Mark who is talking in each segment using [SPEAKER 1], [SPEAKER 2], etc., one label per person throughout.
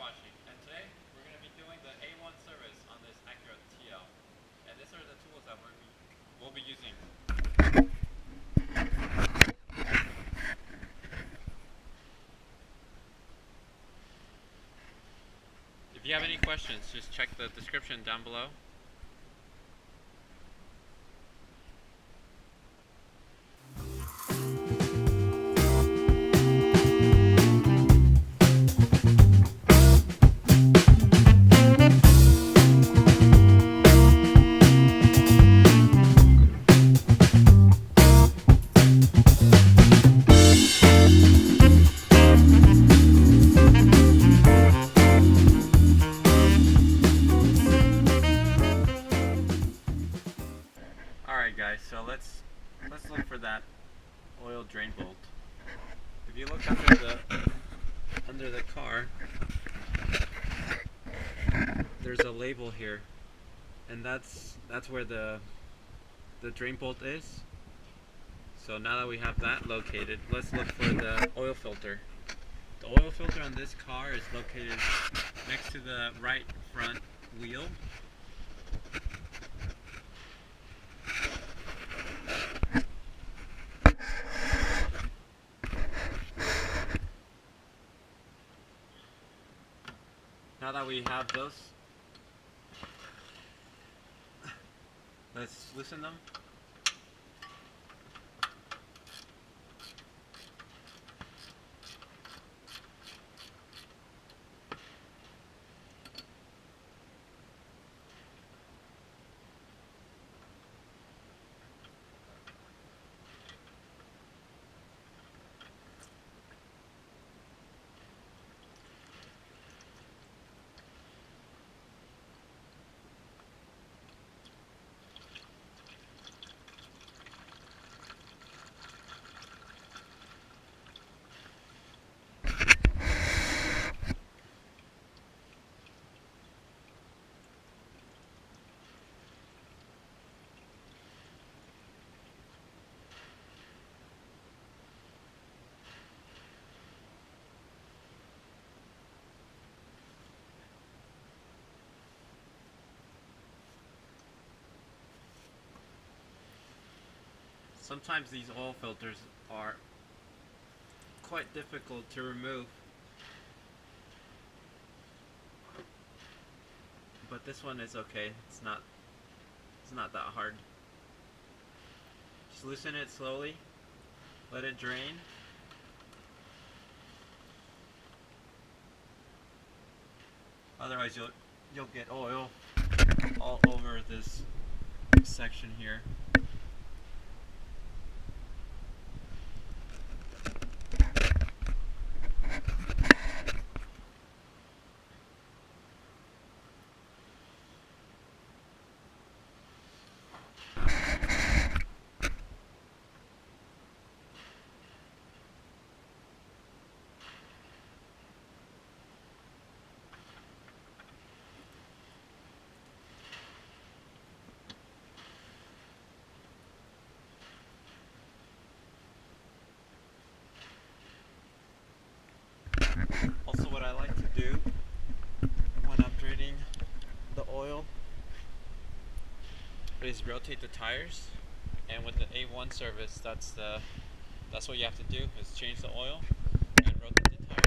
[SPEAKER 1] washing, and today we're going to be doing the A1 service on this Acura TL. And these are the tools that we'll be using. If you have any questions, just check the description down below. Alright guys, so let's look for that oil drain bolt. If you look under the car, there's a label here, and that's where the drain bolt is. So now that we have that located, let's look for the oil filter. The oil filter on this car is located next to the right front wheel. Now that we have those, let's loosen them. Sometimes these oil filters are quite difficult to remove, but this one is okay. It's not that hard. Just loosen it slowly, let it drain. Otherwise you'll get oil all over this section here. Also, what I like to do when I'm draining the oil is rotate the tires, and with the A1 service, that's what you have to do, is change the oil and rotate the tires.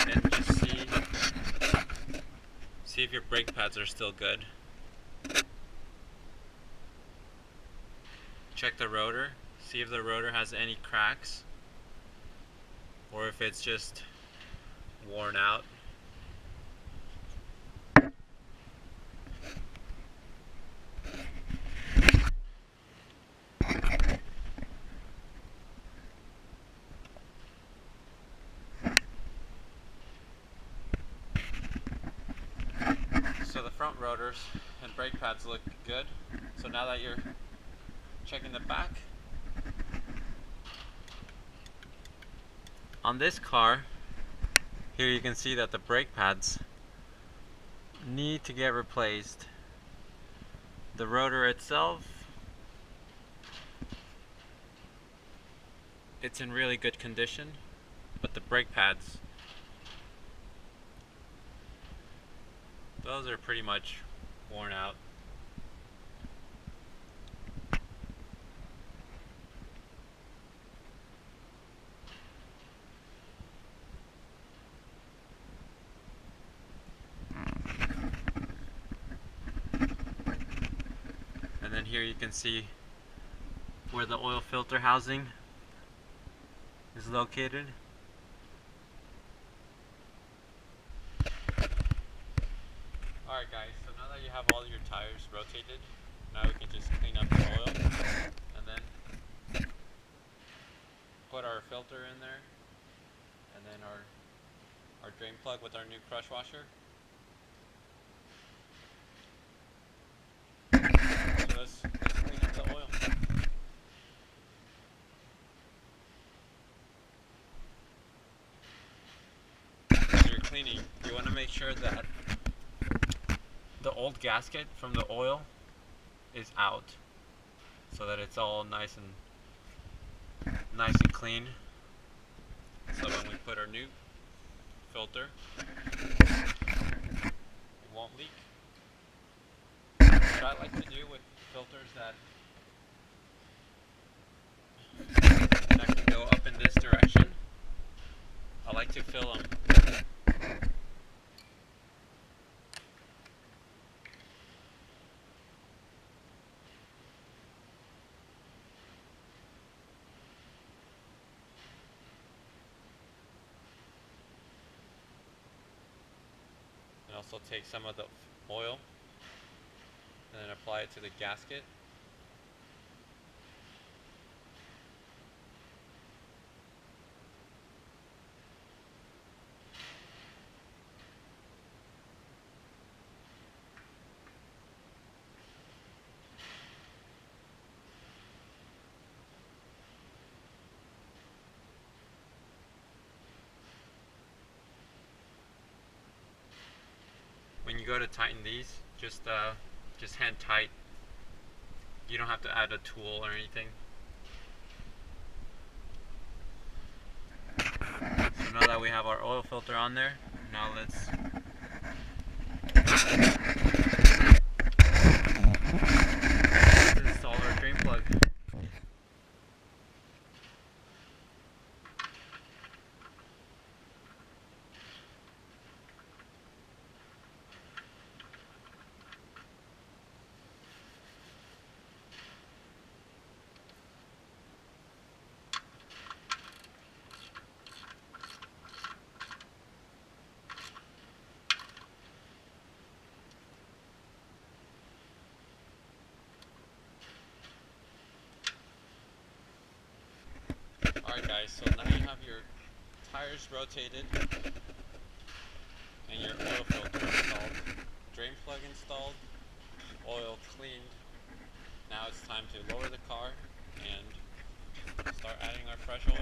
[SPEAKER 1] and just see if your brake pads are still good. Check the rotor, see if the rotor has any cracks or if it's just worn out. So the front rotors and brake pads look good. So now that you're checking the back, on this car, here you can see that the brake pads need to get replaced. The rotor itself, it's in really good condition, but the brake pads, those are pretty much worn out. And then here you can see where the oil filter housing is located. Alright guys, so now that you have all your tires rotated, now we can just clean up the oil and then put our filter in there and then our drain plug with our new crush washer. So let's clean up the oil. As you're cleaning, you want to make sure that the old gasket from the oil is out so that it's all nice and clean. So when we put our new filter, it won't leak. What I like to do with filters that can go up in this direction, I like to fill them. And also take some of the oil and then apply it to the gasket. When you go to tighten these, just hand tight. You don't have to add a tool or anything. So now that we have our oil filter on there, now let's install our drain plug. Alright guys, so now you have your tires rotated and your oil filter installed, drain plug installed, oil cleaned. Now it's time to lower the car and start adding our fresh oil.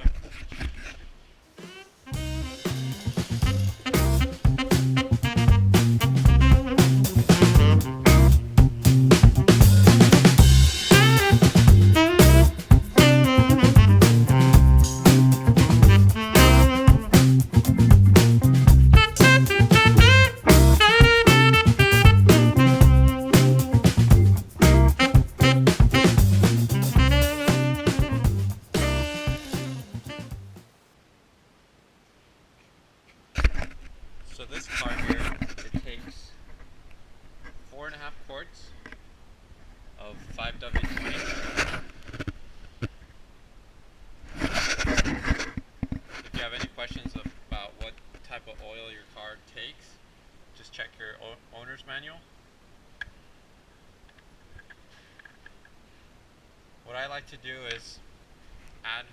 [SPEAKER 1] So this car here, it takes 4.5 quarts of 5W20. If you have any questions about what type of oil your car takes, just check your owner's manual. What I like to do is add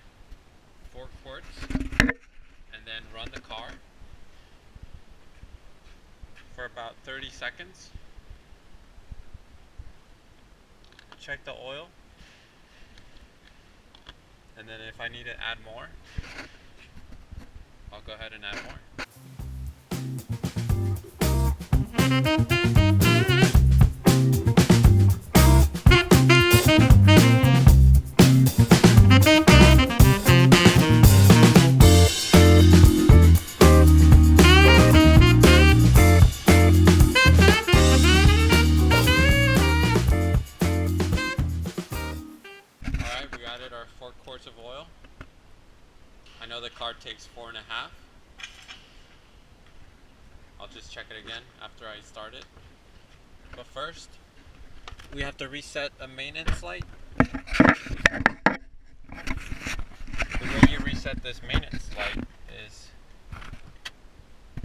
[SPEAKER 1] 4 quarts and then run the car for about 30 seconds. Check the oil, and then if I need to add more, I'll go ahead and add more. Alright, we added our 4 quarts of oil. I know the car takes 4.5. I'll just check it again after I start it. But first, we have to reset a maintenance light. The way you reset this maintenance light is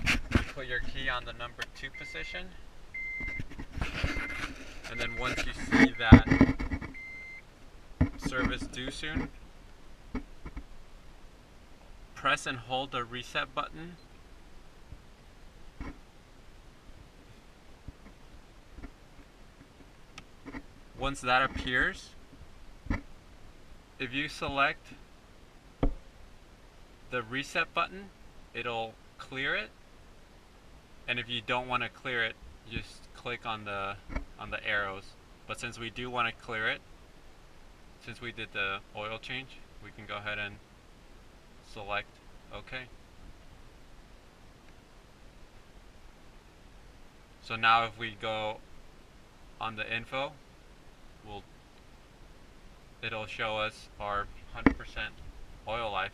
[SPEAKER 1] you put your key on the number 2 position, and then once you see that service due soon, press and hold the reset button. Once that appears, if you select the reset button, it'll clear it, and if you don't want to clear it, just click on the arrows. But since we do want to clear it, since we did the oil change, we can go ahead and select OK. So now if we go on the info, it'll show us our 100% oil life.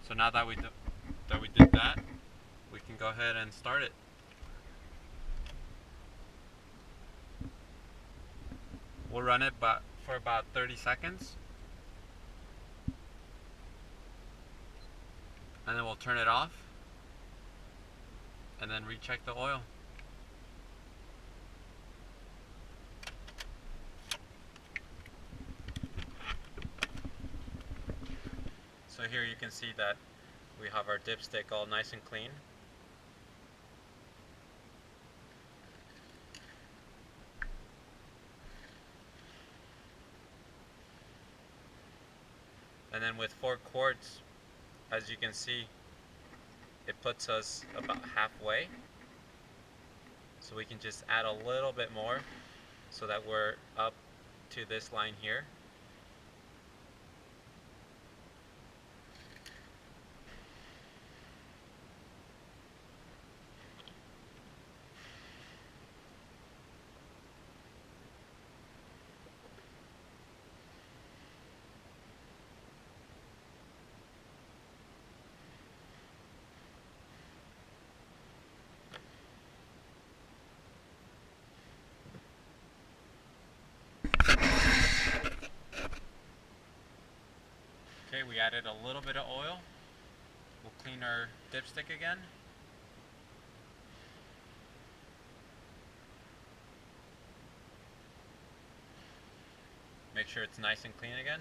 [SPEAKER 1] So now that we did that, we can go ahead and start it. We'll run it for about 30 seconds, and then we'll turn it off and then recheck the oil. So here you can see that we have our dipstick all nice and clean. And then with 4 quarts, as you can see, it puts us about halfway. So we can just add a little bit more so that we're up to this line here. Okay, we added a little bit of oil. We'll clean our dipstick again. Make sure it's nice and clean again.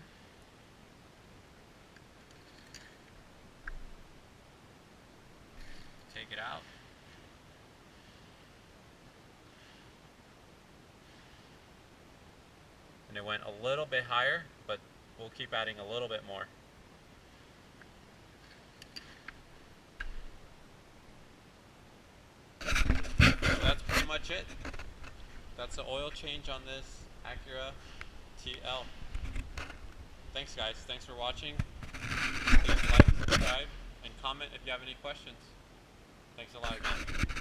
[SPEAKER 1] Take it out. And it went a little bit higher, but we'll keep adding a little bit more. So that's pretty much it. That's the oil change on this Acura TL. Thanks guys, thanks for watching. Please like, subscribe, and comment if you have any questions. Thanks a lot again.